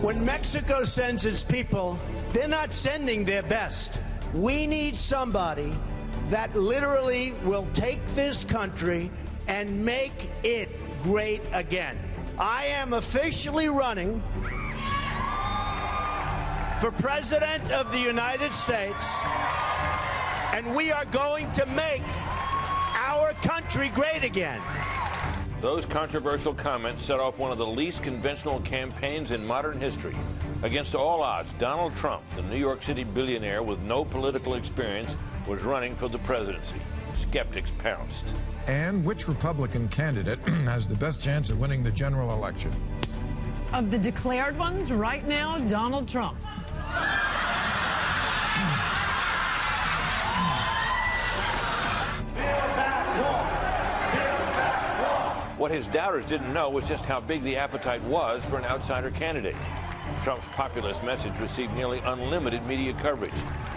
When Mexico sends its people, they're not sending their best. We need somebody that literally will take this country and make it great again. I am officially running for President of the United States, and we are going to make our country great again. Those controversial comments set off one of the least conventional campaigns in modern history. Against all odds, Donald Trump, the New York City billionaire with no political experience, was running for the presidency. Skeptics pounced. And which Republican candidate has the best chance of winning the general election? Of the declared ones, right now, Donald Trump. What his doubters didn't know was just how big the appetite was for an outsider candidate. Trump's populist message received nearly unlimited media coverage.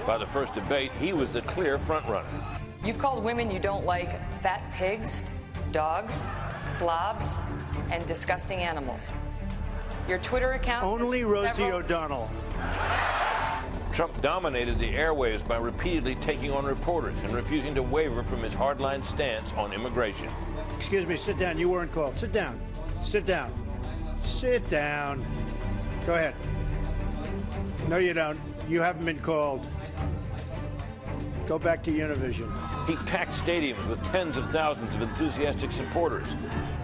By the first debate, he was the clear frontrunner. You've called women you don't like fat pigs, dogs, slobs, and disgusting animals. Your Twitter account... Only Rosie O'Donnell. Trump dominated the airwaves by repeatedly taking on reporters and refusing to waver from his hardline stance on immigration. Excuse me, sit down. You weren't called. Sit down. Sit down. Sit down. Go ahead. No, you don't. You haven't been called. Go back to Univision. He packed stadiums with tens of thousands of enthusiastic supporters.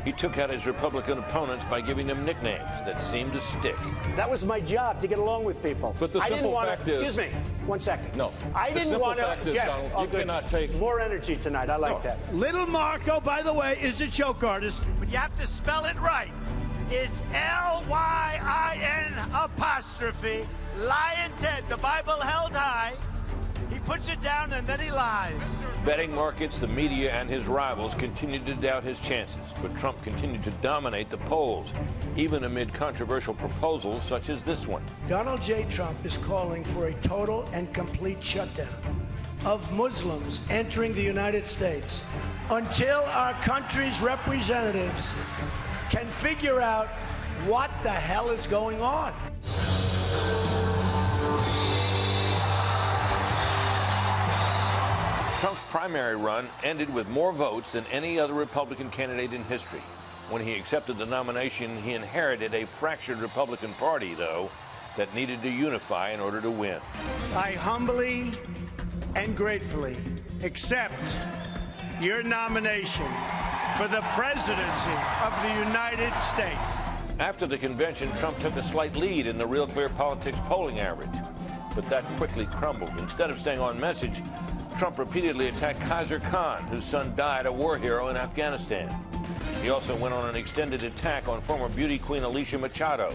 He took out his Republican opponents by giving them nicknames that seemed to stick. That was my job, to get along with people. But the simple fact is... Excuse me, 1 second. No. I didn't want to... The simple fact is, Donald, you cannot take... More energy tonight. I like that. Little Marco, by the way, is a joke artist, but you have to spell it right. It's L-Y-I-N apostrophe. Lion Ted, the Bible held high. He puts it down and then he lies. Betting markets, the media, and his rivals continued to doubt his chances, but Trump continued to dominate the polls, even amid controversial proposals such as this one. Donald J. Trump is calling for a total and complete shutdown of Muslims entering the United States until our country's representatives can figure out what the hell is going on. Trump's primary run ended with more votes than any other Republican candidate in history. When he accepted the nomination, he inherited a fractured Republican Party, though, that needed to unify in order to win. I humbly and gratefully accept your nomination for the presidency of the United States. After the convention, Trump took a slight lead in the Real Clear Politics polling average, but that quickly crumbled. Instead of staying on message, Trump repeatedly attacked Kaiser Khan, whose son died a war hero in Afghanistan. He also went on an extended attack on former beauty queen Alicia Machado.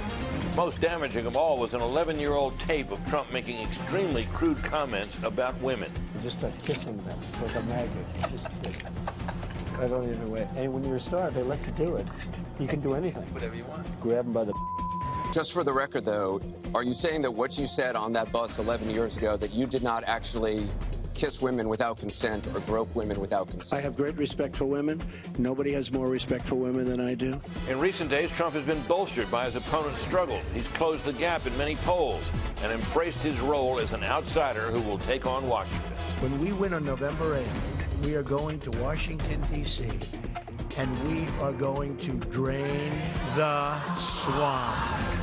Most damaging of all was an 11-year-old tape of Trump making extremely crude comments about women. You just start kissing them. It's like a magnet. You just right on the way. And when you're a star, they let you do it. You can do anything. Whatever you want. Grab them by the... Just for the record, though, are you saying that what you said on that bus 11 years ago, that you did not actually kiss women without consent or grope women without consent? I have great respect for women. Nobody has more respect for women than I do. In recent days, Trump has been bolstered by his opponent's struggle. He's closed the gap in many polls and embraced his role as an outsider who will take on Washington. When we win on November 8th, we are going to Washington, D.C., and we are going to drain the swamp.